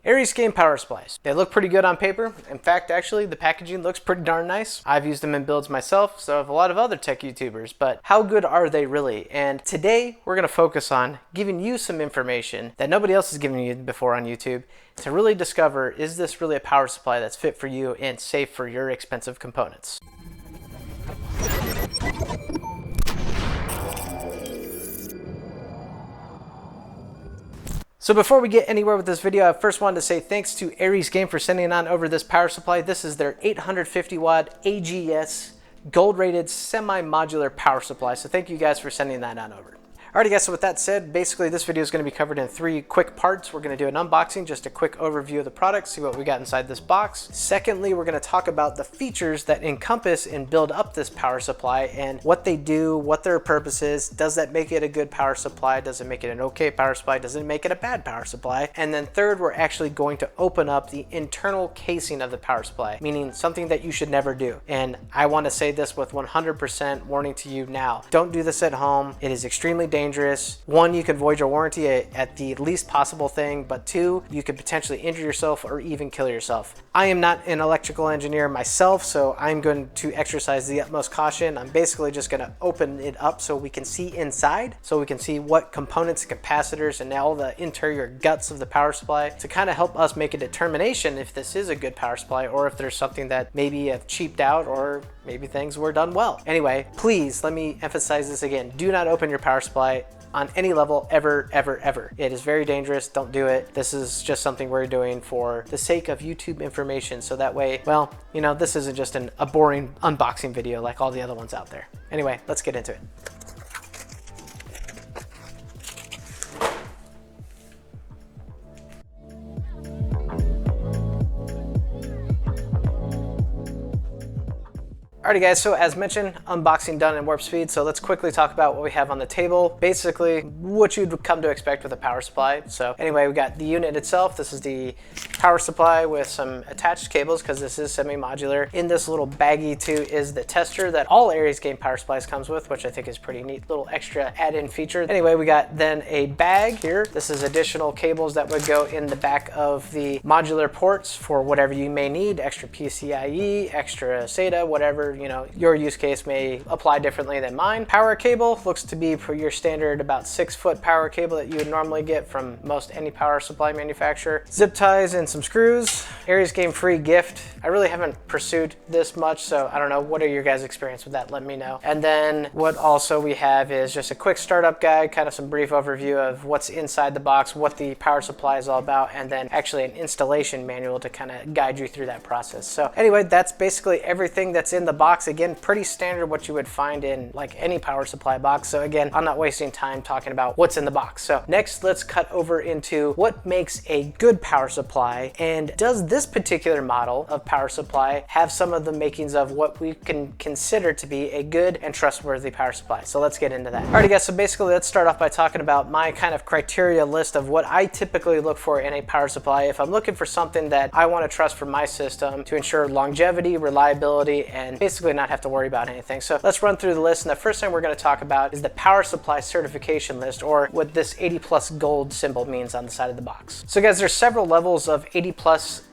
AresGame power supplies. They look pretty good on paper. In fact, actually, the packaging looks pretty darn nice. I've used them in builds myself, so have a lot of other tech YouTubers, but how good are they really? And today, we're gonna focus on giving you some information that nobody else has given you before on YouTube to really discover, is this really a power supply that's fit for you and safe for your expensive components? So before we get anywhere with this video, I first wanted to say thanks to AresGame for sending on over this power supply. This is their 850 watt AGS gold rated semi-modular power supply. So thank you guys for sending that on over. Alrighty guys, so with that said, basically this video is going to be covered in 3 quick parts. We're going to do an unboxing, just a quick overview of the product, see what we got inside this box. Secondly, we're going to talk about the features that encompass and build up this power supply and what they do, what their purpose is. Does that make it a good power supply? Does it make it an okay power supply? Does it make it a bad power supply? And then third, we're actually going to open up the internal casing of the power supply, meaning something that you should never do. And I want to say this with 100% warning to you now. Don't do this at home. It is extremely dangerous. One, you could void your warranty at the least possible thing, but 2, you could potentially injure yourself or even kill yourself. I am not an electrical engineer myself, so I'm going to exercise the utmost caution. I'm basically just going to open it up so we can see inside, so we can see what components and capacitors and all the interior guts of the power supply to kind of help us make a determination if this is a good power supply or if there's something that maybe have cheaped out or maybe things were done well. Anyway, please let me emphasize this again. Do not open your power supply on any level ever, ever, ever. It is very dangerous. Don't do it. This is just something we're doing for the sake of YouTube information. So that way, well, you know, this isn't just a boring unboxing video like all the other ones out there. Anyway, let's get into it. Alrighty guys, so as mentioned, unboxing done in warp speed, so let's quickly talk about what we have on the table. Basically, what you'd come to expect with a power supply. So anyway, we got the unit itself. This is the power supply with some attached cables because this is semi-modular. In this little baggie too is the tester that all AresGame power supplies comes with, which I think is pretty neat, little extra add-in feature. Anyway, we got then a bag here. This is additional cables that would go in the back of the modular ports for whatever you may need, extra PCIe, extra SATA, whatever, you know, your use case may apply differently than mine. Power cable looks to be for your standard about 6-foot power cable that you would normally get from most any power supply manufacturer. Zip ties and some screws. AresGame free gift. I really haven't pursued this much, so I don't know. What are your guys' experience with that? Let me know. And then what also we have is just a quick startup guide, kind of some brief overview of what's inside the box, what the power supply is all about, and then actually an installation manual to kind of guide you through that process. So anyway, that's basically everything that's in the box. Again, pretty standard what you would find in like any power supply box. So again, I'm not wasting time talking about what's in the box. So next, let's cut over into what makes a good power supply, and does this particular model of power supply have some of the makings of what we can consider to be a good and trustworthy power supply. So let's get into that. Alrighty guys, so basically let's start off by talking about my kind of criteria list of what I typically look for in a power supply. If I'm looking for something that I want to trust for my system to ensure longevity, reliability, and basically not have to worry about anything. So let's run through the list, and the first thing we're going to talk about is the power supply certification list, or what this 80+ gold symbol means on the side of the box. So guys, there's several levels of 80+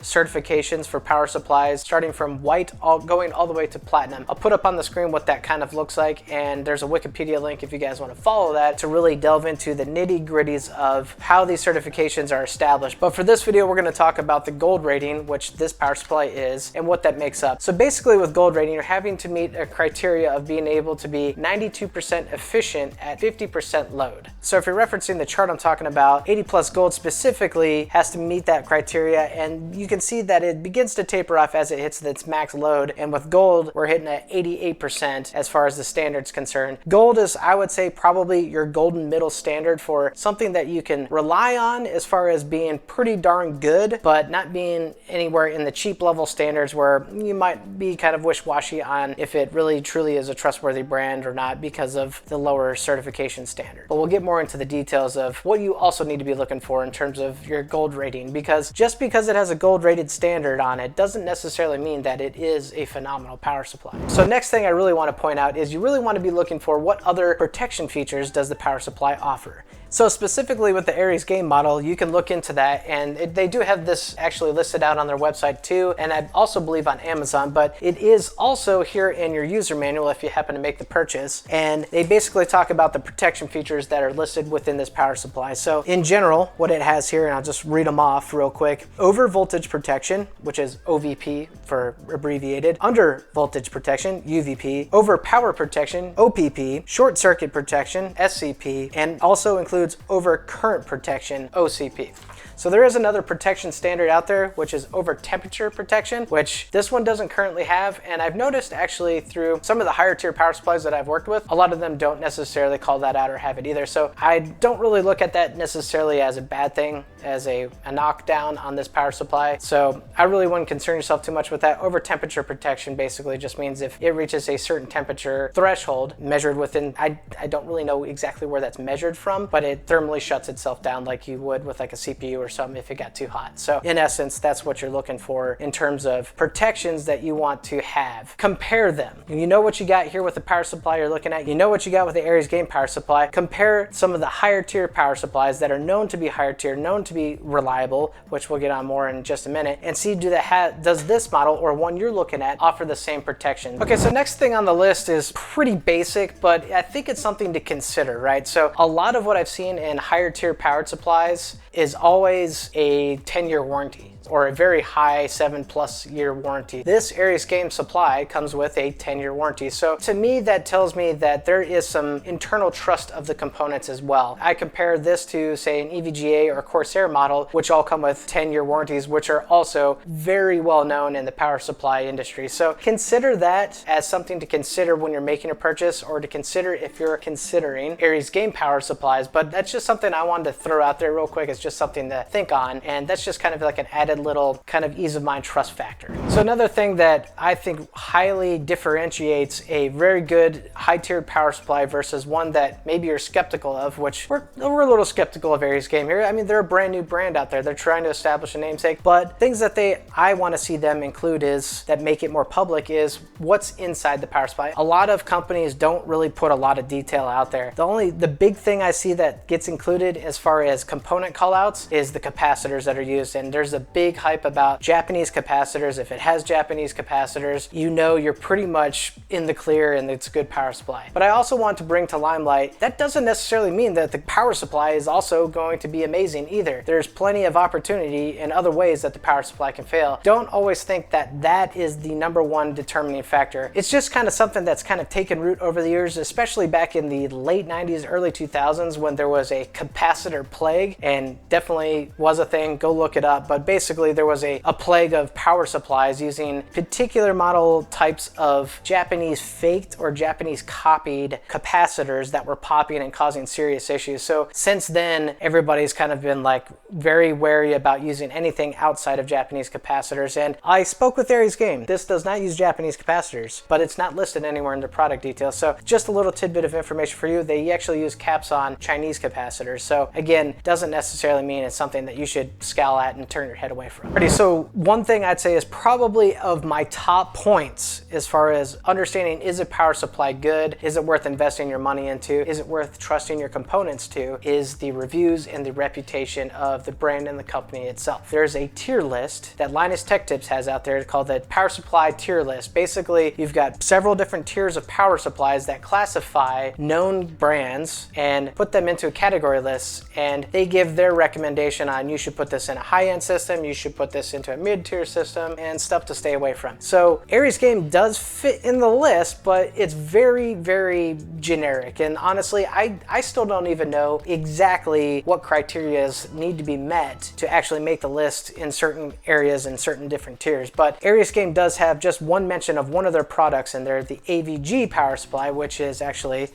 certifications for power supplies, starting from white going all the way to platinum. I'll put up on the screen what that kind of looks like, and there's a Wikipedia link if you guys want to follow that to really delve into the nitty-gritties of how these certifications are established. But for this video, we're going to talk about the gold rating, which this power supply is, and what that makes up. So basically with gold rating, you're having to meet a criteria of being able to be 92% efficient at 50% load. So if you're referencing the chart I'm talking about, 80+ gold specifically has to meet that criteria, and you can see that it begins to taper off as it hits its max load, and with gold we're hitting at 88% as far as the standard's concerned. Gold is, I would say, probably your golden middle standard for something that you can rely on as far as being pretty darn good, but not being anywhere in the cheap level standards where you might be kind of wish-washy on if it really truly is a trustworthy brand or not because of the lower certification standard. But we'll get more into the details of what you also need to be looking for in terms of your gold rating, because just because it has a gold rated standard on it doesn't necessarily mean that it is a phenomenal power supply. So next thing I really want to point out is you really want to be looking for what other protection features does the power supply offer. So specifically with the AresGame model, you can look into that, and they do have this actually listed out on their website too, and I also believe on Amazon, but it is also here in your user manual if you happen to make the purchase. And they basically talk about the protection features that are listed within this power supply. So in general, what it has here, and I'll just read them off real quick: over voltage protection, which is OVP for abbreviated, under voltage protection, UVP, over power protection, OPP, short circuit protection, SCP, and also includes over current protection, OCP. So there is another protection standard out there, which is over temperature protection, which this one doesn't currently have. And I've noticed actually through some of the higher tier power supplies that I've worked with, a lot of them don't necessarily call that out or have it either. So I don't really look at that necessarily as a bad thing, as a knockdown on this power supply. So I really wouldn't concern yourself too much with that. Over temperature protection basically just means if it reaches a certain temperature threshold measured within, I don't really know exactly where that's measured from, but it thermally shuts itself down like you would with like a CPU or something if it got too hot. So in essence, that's what you're looking for in terms of protections that you want to have. Compare them. You know what you got here with the power supply you're looking at. You know what you got with the AresGame power supply. Compare some of the higher tier power supplies that are known to be higher tier, known to be reliable, which we'll get on more in just a minute, and see does this model or one you're looking at offer the same protection. Okay, so next thing on the list is pretty basic, but I think it's something to consider, right? So a lot of what I've seen in higher tier power supplies is always a 10-year warranty or a very high 7+ year warranty. This AresGame supply comes with a 10-year warranty. So to me, that tells me that there is some internal trust of the components as well. I compare this to say an EVGA or Corsair model, which all come with 10-year warranties, which are also very well known in the power supply industry. So consider that as something to consider when you're making a purchase, or to consider if you're considering AresGame power supplies. But that's just something I wanted to throw out there real quick. It's just something to think on, and that's just kind of like an added little kind of ease of mind trust factor. So another thing that I think highly differentiates a very good high tier power supply versus one that maybe you're skeptical of, which we're a little skeptical of AresGame here. I mean, they're a brand new brand out there. They're trying to establish a namesake, but things that I want to see them include is that make it more public is what's inside the power supply. A lot of companies don't really put a lot of detail out there. The big thing I see that gets included as far as component callouts is the capacitors that are used, and there's a big hype about Japanese capacitors. If it has Japanese capacitors, you know you're pretty much in the clear and it's a good power supply. But I also want to bring to limelight, that doesn't necessarily mean that the power supply is also going to be amazing either. There's plenty of opportunity in other ways that the power supply can fail. Don't always think that that is the #1 determining factor. It's just kind of something that's kind of taken root over the years, especially back in the late 90s, early 2000s, when there was a capacitor plague, and definitely was a thing. Go look it up. But basically there was a plague of power supplies using particular model types of Japanese faked or Japanese copied capacitors that were popping and causing serious issues. So since then, everybody's kind of been like very wary about using anything outside of Japanese capacitors. And I spoke with AresGame. This does not use Japanese capacitors, but it's not listed anywhere in the product details. So just a little tidbit of information for you. They actually use caps on Chinese capacitors. So again, doesn't necessarily mean it's something that you should scowl at and turn your head away from. Alrighty, so one thing I'd say is probably of my top points as far as understanding, is a power supply good? Is it worth investing your money into? Is it worth trusting your components to? Is the reviews and the reputation of the brand and the company itself. There's a tier list that Linus Tech Tips has out there called the Power Supply Tier List. Basically, you've got several different tiers of power supplies that classify known brands and put them into a category list, and they give their recommendation on you should put this in a high-end system, you should put this into a mid-tier system, and stuff to stay away from. So AresGame does fit in the list, but it's very, very generic. And honestly, I still don't even know exactly what criteria need to be met to actually make the list in certain areas and certain different tiers. But AresGame does have just one mention of one of their products in there, the EVGA power supply, which is actually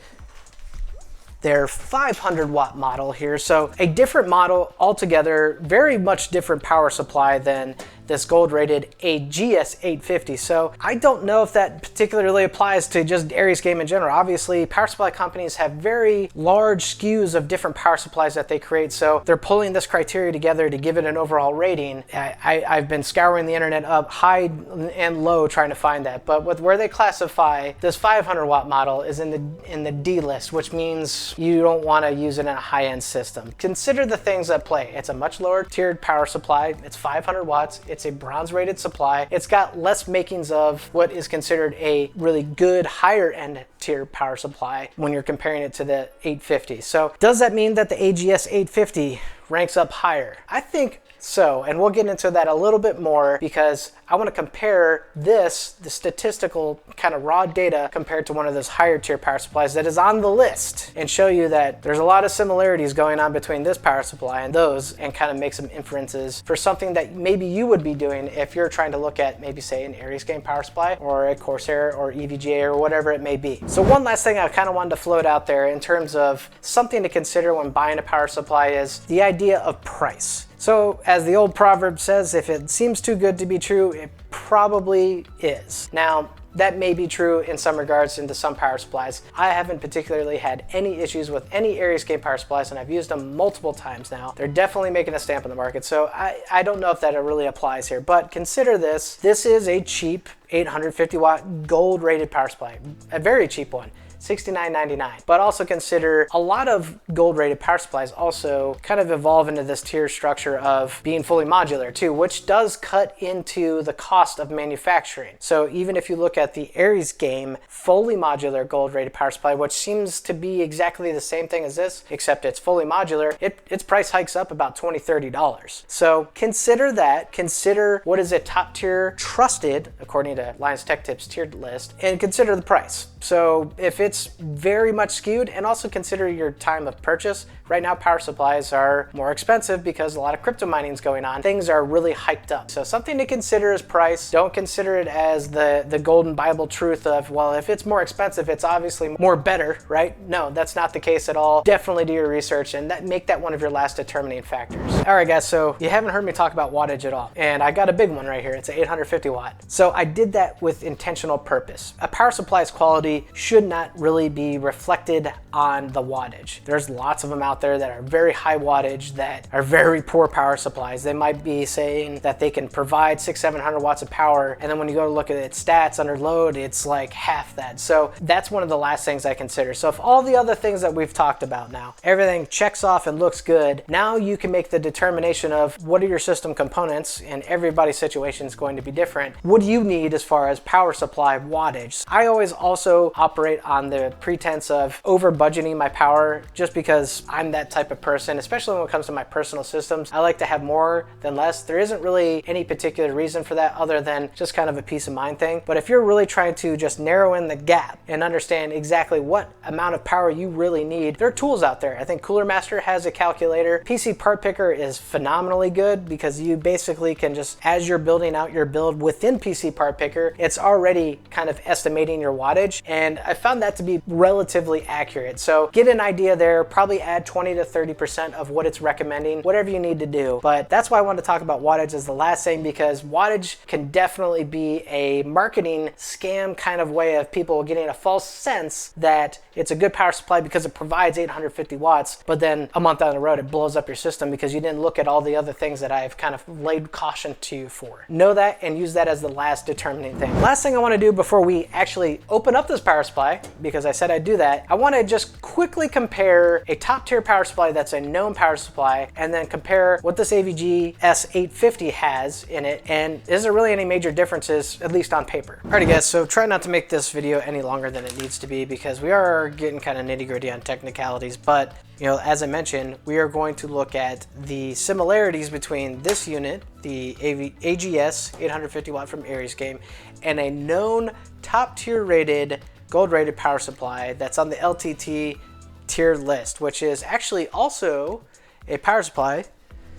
their 500 watt model here. So a different model altogether, very much different power supply than this gold rated AGS 850. So I don't know if that particularly applies to just AresGame in general. Obviously, power supply companies have very large SKUs of different power supplies that they create, so they're pulling this criteria together to give it an overall rating. I've been scouring the internet up high and low trying to find that, but with where they classify this 500 watt model is in the D list, which means you don't want to use it in a high-end system. Consider the things at play. It's a much lower tiered power supply. It's 500 watts. It's a bronze rated supply. It's got less makings of what is considered a really good higher end tier power supply when you're comparing it to the 850. So does that mean that the AGS 850 ranks up higher? I think so, and we'll get into that a little bit more because I want to compare the statistical kind of raw data compared to one of those higher tier power supplies that is on the list, and show you that there's a lot of similarities going on between this power supply and those, and kind of make some inferences for something that maybe you would be doing if you're trying to look at maybe say an AresGame power supply or a Corsair or EVGA or whatever it may be. So one last thing I kind of wanted to float out there in terms of something to consider when buying a power supply is the idea of price. So as the old proverb says, if it seems too good to be true, it probably is. Now, that may be true in some regards into some power supplies. I haven't particularly had any issues with any AresGame power supplies, and I've used them multiple times now. They're definitely making a stamp in the market, so I don't know if that really applies here. But consider this. This is a cheap 850 watt gold rated power supply, a very cheap one. $69.99. But also consider a lot of gold rated power supplies also kind of evolve into this tier structure of being fully modular too, which does cut into the cost of manufacturing. So even if you look at the AresGame fully modular gold rated power supply, which seems to be exactly the same thing as this, except it's fully modular, its price hikes up about $20, $30. So consider that, consider what is a top tier trusted, according to Lions Tech Tips tiered list, and consider the price. So if it's very much skewed, and also consider your time of purchase. Right now, power supplies are more expensive because a lot of crypto mining is going on. Things are really hyped up. So something to consider is price. Don't consider it as the golden Bible truth of, well, if it's more expensive, it's obviously more better, right? No, that's not the case at all. Definitely do your research and make that one of your last determining factors. All right, guys, so you haven't heard me talk about wattage at all. And I got a big one right here. It's an 850 watt. So I did that with intentional purpose. A power supply's quality should not really be reflected on the wattage. There's lots of them out there that are very high wattage that are very poor power supplies. They might be saying that they can provide 600-700 watts of power, and then when you go to look at its stats under load, it's like half that. So that's one of the last things I consider. So if all the other things that we've talked about now, everything checks off and looks good, now you can make the determination of what are your system components, and everybody's situation is going to be different. What do you need as far as power supply wattage? I always also operate on the pretense of over budgeting my power just because I'm that type of person, especially when it comes to my personal systems. I like to have more than less. There isn't really any particular reason for that other than just kind of a peace of mind thing. But if you're really trying to just narrow in the gap and understand exactly what amount of power you really need, there are tools out there. I think Cooler Master has a calculator. PC Part Picker is phenomenally good because you basically can just, as you're building out your build within PC Part Picker, it's already kind of estimating your wattage, and I found that to be relatively accurate. So get an idea there, probably add 20 to 30% of what it's recommending, whatever you need to do. But that's why I wanted to talk about wattage as the last thing, because wattage can definitely be a marketing scam kind of way of people getting a false sense that it's a good power supply because it provides 850 watts, but then a month down the road it blows up your system because you didn't look at all the other things that I've kind of laid caution to you for. Know that and use that as the last determining thing. Last thing I want to do before we actually open up this power supply, because I said I'd do that, I want to just quickly compare a top tier power supply that's a known power supply and then compare what this AVG S850 has in it, and is there really any major differences, at least on paper. Alrighty guys, so try not to make this video any longer than it needs to be because we are getting kind of nitty gritty on technicalities, but you know, as I mentioned, we are going to look at the similarities between this unit, the AGS 850 watt from AresGame, and a known top tier rated gold rated power supply that's on the LTT tier list, which is actually also a power supply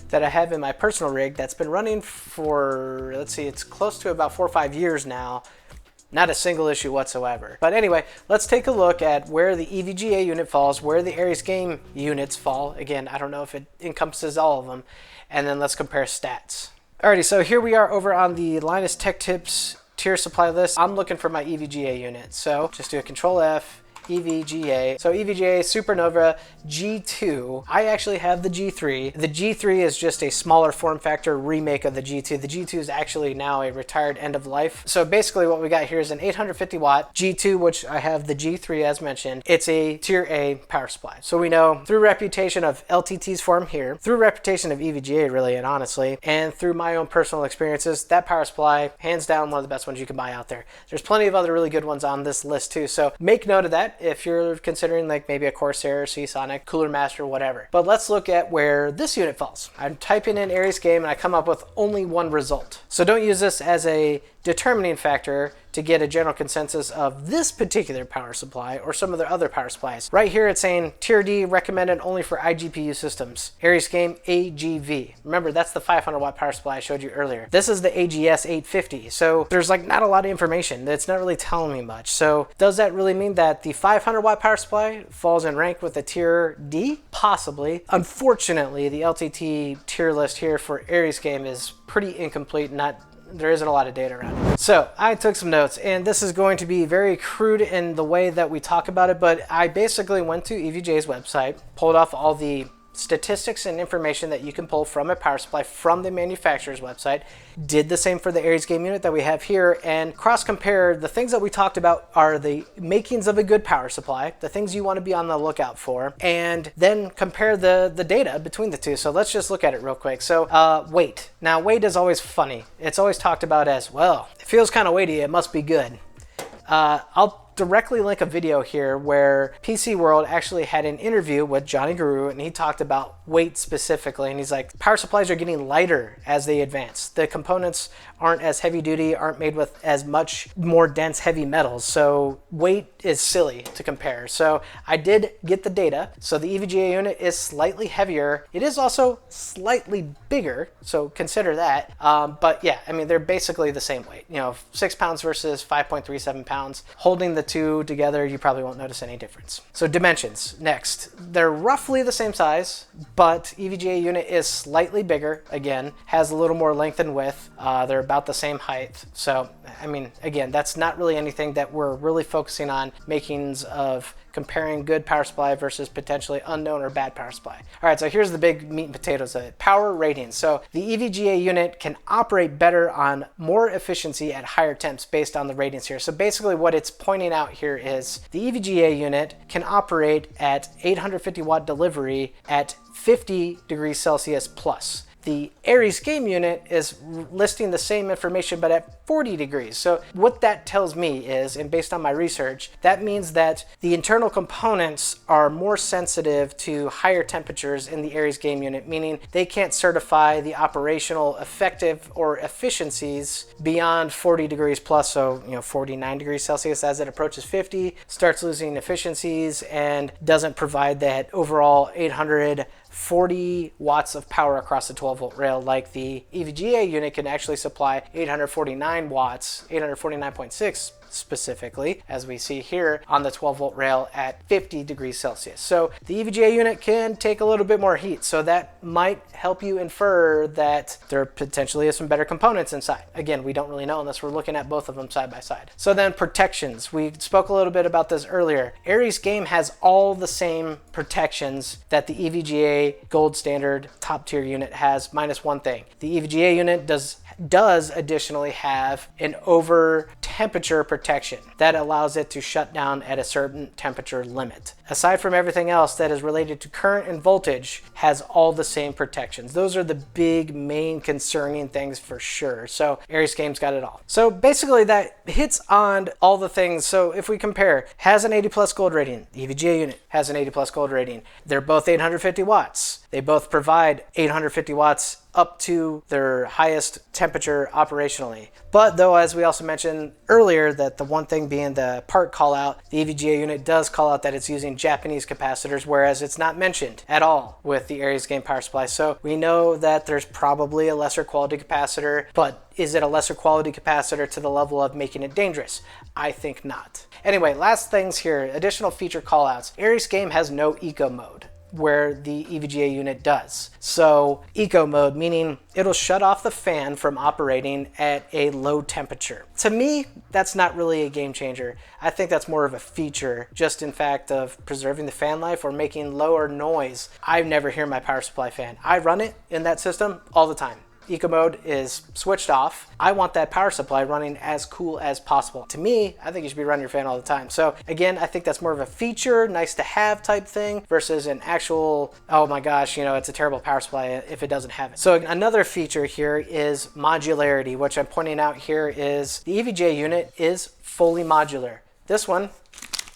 that I have in my personal rig that's been running for, let's see, it's close to about 4 or 5 years now. Not a single issue whatsoever. But anyway, let's take a look at where the EVGA unit falls, where the AresGame units fall. Again, I don't know if it encompasses all of them. And then let's compare stats. Alrighty, so here we are over on the Linus Tech Tips tier supply list. I'm looking for my EVGA unit, so just do a Control F, EVGA. So EVGA Supernova G2. I actually have the G3. The G3 is just a smaller form factor remake of the G2. The G2 is actually now a retired end of life. So basically what we got here is an 850 watt G2, which I have the G3 as mentioned. It's a tier A power supply. So we know through reputation of LTT's form here, through reputation of EVGA really and honestly, and through my own personal experiences, that power supply, hands down one of the best ones you can buy out there. There's plenty of other really good ones on this list too. So make note of that if you're considering like maybe a Corsair, Seasonic, Cooler Master, whatever. But let's look at where this unit falls. I'm typing in AresGame and I come up with only one result. So don't use this as a determining factor to get a general consensus of this particular power supply or some of the other power supplies. Right here it's saying Tier D recommended only for iGPU systems. AresGame AGV. Remember, that's the 500 watt power supply I showed you earlier. This is the AGS 850. So there's like not a lot of information. That's not really telling me much. So does that really mean that the 500 watt power supply falls in rank with the Tier D? Possibly. Unfortunately, the LTT tier list here for AresGame is pretty incomplete, there isn't a lot of data around it. So I took some notes, and this is going to be very crude in the way that we talk about it, but I basically went to EVGA's website, pulled off all the statistics and information that you can pull from a power supply from the manufacturer's website, did the same for the AresGame unit that we have here, and cross-compared the things that we talked about are the makings of a good power supply, the things you want to be on the lookout for, and then compare the data between the two. So let's just look at it real quick. So weight. Now weight is always funny. It's always talked about as, well, it feels kind of weighty, it must be good. I'll directly link a video here where PC World actually had an interview with Johnny Guru, and he talked about weight specifically, and he's like, power supplies are getting lighter as they advance. The components aren't as heavy duty, aren't made with as much more dense heavy metals, so weight is silly to compare. So I did get the data. So the EVGA unit is slightly heavier. It is also slightly bigger, so consider that. But yeah, I mean, they're basically the same weight. 6 pounds versus 5.37 pounds. Holding the two together, you probably won't notice any difference. So dimensions, next. They're roughly the same size, but EVGA unit is slightly bigger, again, has a little more length and width. They're about the same height. So, I mean, again, that's not really anything that we're really focusing on makings of comparing good power supply versus potentially unknown or bad power supply. All right, so here's the big meat and potatoes of it. Power ratings. So the EVGA unit can operate better on more efficiency at higher temps based on the ratings here. So basically what it's pointing out here is the EVGA unit can operate at 850 watt delivery at 50 degrees Celsius plus. The AresGame unit is listing the same information but at 40 degrees. So what that tells me is, and based on my research, that means that the internal components are more sensitive to higher temperatures in the AresGame unit, meaning they can't certify the operational effective or efficiencies beyond 40 degrees plus. So 49 degrees Celsius as it approaches 50, starts losing efficiencies and doesn't provide that overall 840 watts of power across the 12 volt rail like the EVGA unit can actually supply 849 watts, 849.6 specifically, as we see here on the 12 volt rail at 50 degrees Celsius. So the EVGA unit can take a little bit more heat, so that might help you infer that there potentially is some better components inside. Again, we don't really know unless we're looking at both of them side by side. So then protections. We spoke a little bit about this earlier. AresGame has all the same protections that the EVGA gold standard top tier unit has, minus one thing. The EVGA unit does additionally have an over temperature protection that allows it to shut down at a certain temperature limit. Aside from everything else that is related to current and voltage, has all the same protections. Those are the big main concerning things for sure. So AresGame's got it all. So basically that hits on all the things. So if we compare, has an 80 plus gold rating, the EVGA unit has an 80 plus gold rating. They're both 850 watts. They both provide 850 watts up to their highest temperature operationally. But though, as we also mentioned earlier, that the one thing being the part call out, the EVGA unit does call out that it's using Japanese capacitors, whereas it's not mentioned at all with the AresGame power supply. So we know that there's probably a lesser quality capacitor, but is it a lesser quality capacitor to the level of making it dangerous? I think not. Anyway, last things here, additional feature callouts. AresGame has no eco mode. where the EVGA unit does. So eco mode, meaning it'll shut off the fan from operating at a low temperature. To me, that's not really a game changer. I think that's more of a feature, just in fact of preserving the fan life or making lower noise. I never hear my power supply fan. I run it in that system all the time. Eco mode is switched off. I want that power supply running as cool as possible. To me, I think you should be running your fan all the time. So again, I think that's more of a feature, nice to have type thing versus an actual, oh my gosh, you know, it's a terrible power supply if it doesn't have it. So another feature here is modularity, which I'm pointing out here is the EVGA unit is fully modular. This one,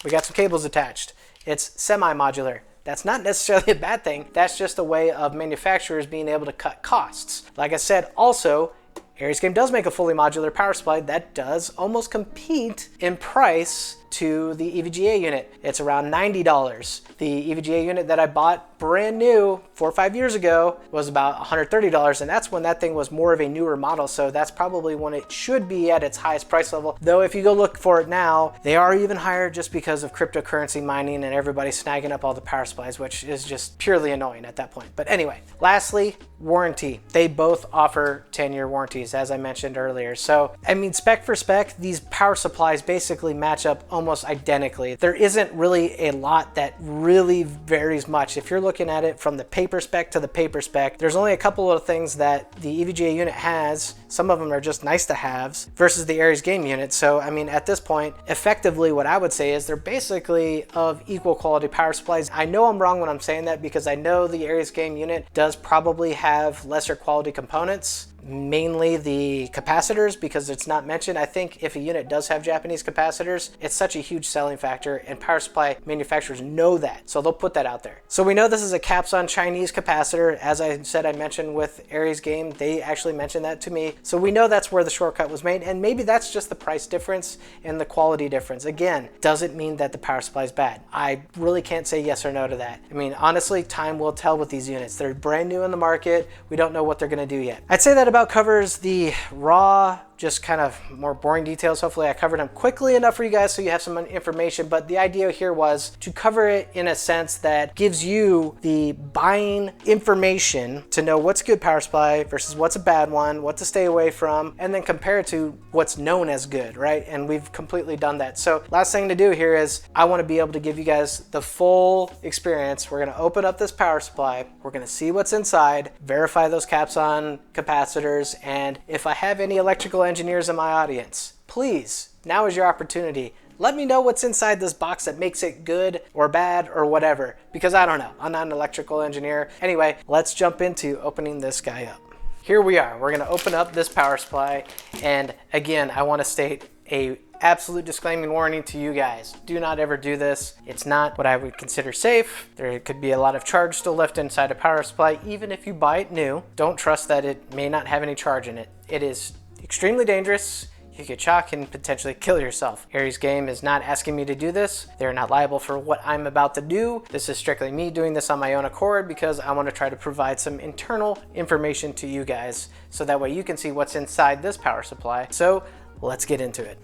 we got some cables attached. It's semi-modular. That's not necessarily a bad thing. That's just a way of manufacturers being able to cut costs. Like I said, also, AresGame does make a fully modular power supply that does almost compete in price to the EVGA unit. It's around $90. The EVGA unit that I bought brand new 4 or 5 years ago was about $130, and that's when that thing was more of a newer model, so that's probably when it should be at its highest price level. Though if you go look for it now, they are even higher just because of cryptocurrency mining and everybody snagging up all the power supplies, which is just purely annoying at that point. But anyway, lastly, warranty. They both offer 10-year warranties, as I mentioned earlier. So, I mean, spec for spec, these power supplies basically match up almost identically. There isn't really a lot that really varies much. If you're looking at it from the paper spec to the paper spec, there's only a couple of things that the EVGA unit has. Some of them are just nice to haves versus the AresGame unit. So, I mean, at this point, effectively what I would say is they're basically of equal quality power supplies. I know I'm wrong when I'm saying that because I know the AresGame unit does probably have lesser quality components, mainly the capacitors, because it's not mentioned. I think if a unit does have Japanese capacitors, it's such a huge selling factor, and power supply manufacturers know that, so they'll put that out there. So we know this is a Capson Chinese capacitor. As I said, I mentioned with AresGame, they actually mentioned that to me, so we know that's where the shortcut was made, and maybe that's just the price difference and the quality difference. Again, doesn't mean that the power supply is bad. I really can't say yes or no to that. I mean, honestly, time will tell with these units. They're brand new in the market. We don't know what they're going to do yet. I'd say that about covers the raw, just kind of more boring details. Hopefully I covered them quickly enough for you guys so you have some information, but the idea here was to cover it in a sense that gives you the buying information to know what's a good power supply versus what's a bad one, what to stay away from, and then compare it to what's known as good, right? And we've completely done that. So last thing to do here is I want to be able to give you guys the full experience. We're going to open up this power supply. We're going to see what's inside, verify those caps on capacitors, and if I have any electrical engineers in my audience, please, now is your opportunity. Let me know what's inside this box that makes it good or bad or whatever, because I don't know. I'm not an electrical engineer. Anyway, let's jump into opening this guy up. Here we are. We're going to open up this power supply, and again, I want to state a absolute disclaiming warning to you guys. Do not ever do this. It's not what I would consider safe. There could be a lot of charge still left inside a power supply. Even if you buy it new, don't trust that it may not have any charge in it. It is extremely dangerous. You could shock and potentially kill yourself. AresGame is not asking me to do this. They're not liable for what I'm about to do. This is strictly me doing this on my own accord because I want to try to provide some internal information to you guys so that way you can see what's inside this power supply. So let's get into it.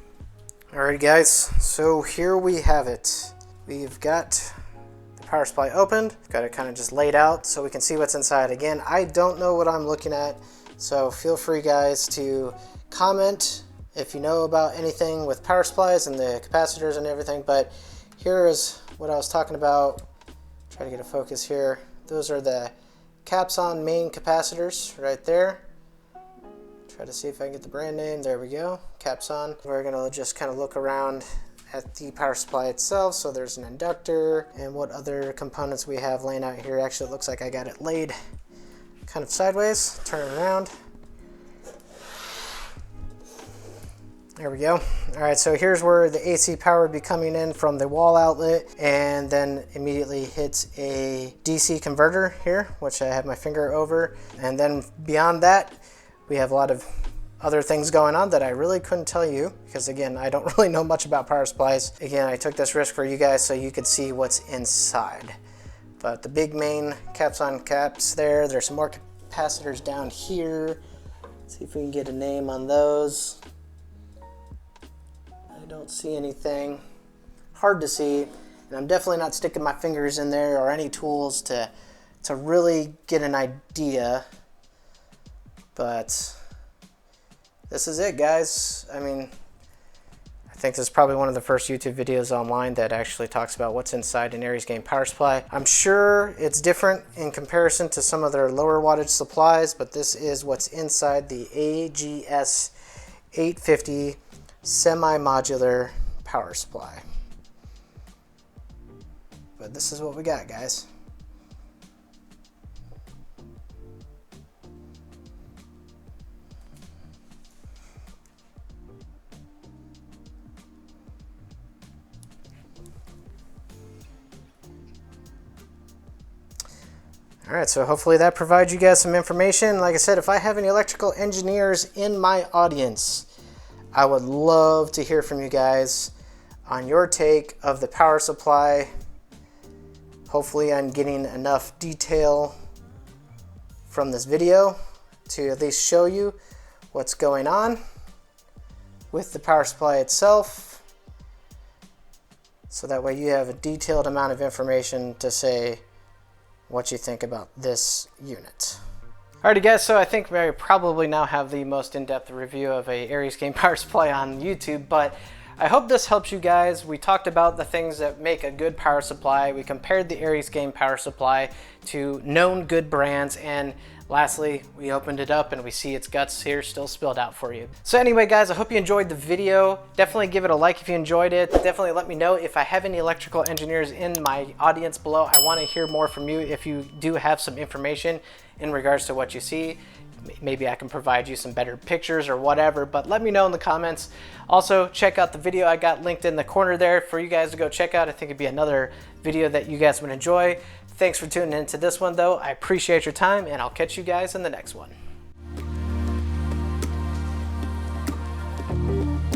Alright guys, so here we have it. We've got the power supply opened. Got it kind of just laid out so we can see what's inside. Again, I don't know what I'm looking at, so feel free guys to comment if you know about anything with power supplies and the capacitors and everything, but here is what I was talking about. Try to get a focus here. Those are the Capson main capacitors right there. Try to see if I can get the brand name. There we go, Capson. We're gonna just kind of look around at the power supply itself. So there's an inductor and what other components we have laying out here. Actually, it looks like I got it laid kind of sideways. Turn it around. There we go. All right, so here's where the AC power would be coming in from the wall outlet and then immediately hits a DC converter here, which I have my finger over. And then beyond that, we have a lot of other things going on that I really couldn't tell you because again, I don't really know much about power supplies. Again, I took this risk for you guys so you could see what's inside. But the big main Capson caps there, there's some more capacitors down here. Let's see if we can get a name on those. I don't see anything. Hard to see. And I'm definitely not sticking my fingers in there or any tools to really get an idea. But this is it, guys. I mean, I think this is probably one of the first YouTube videos online that actually talks about what's inside an AresGame power supply. I'm sure it's different in comparison to some of their lower wattage supplies, but this is what's inside the AGS 850 semi-modular power supply. But this is what we got, guys. All right, so hopefully that provides you guys some information. Like I said, if I have any electrical engineers in my audience, I would love to hear from you guys on your take of the power supply. Hopefully I'm getting enough detail from this video to at least show you what's going on with the power supply itself. So that way you have a detailed amount of information to say what you think about this unit. Alrighty guys, so I think we probably now have the most in-depth review of a AresGame power supply on YouTube, but I hope this helps you guys. We talked about the things that make a good power supply. We compared the AresGame power supply to known good brands, and lastly, we opened it up and we see its guts here still spilled out for you. So anyway guys, I hope you enjoyed the video. Definitely give it a like if you enjoyed it. Definitely let me know if I have any electrical engineers in my audience below. I want to hear more from you if you do have some information in regards to what you see. Maybe I can provide you some better pictures or whatever, but let me know in the comments. Also, check out the video I got linked in the corner there for you guys to go check out. I think it'd be another video that you guys would enjoy. Thanks for tuning into this one though. I appreciate your time, and I'll catch you guys in the next one.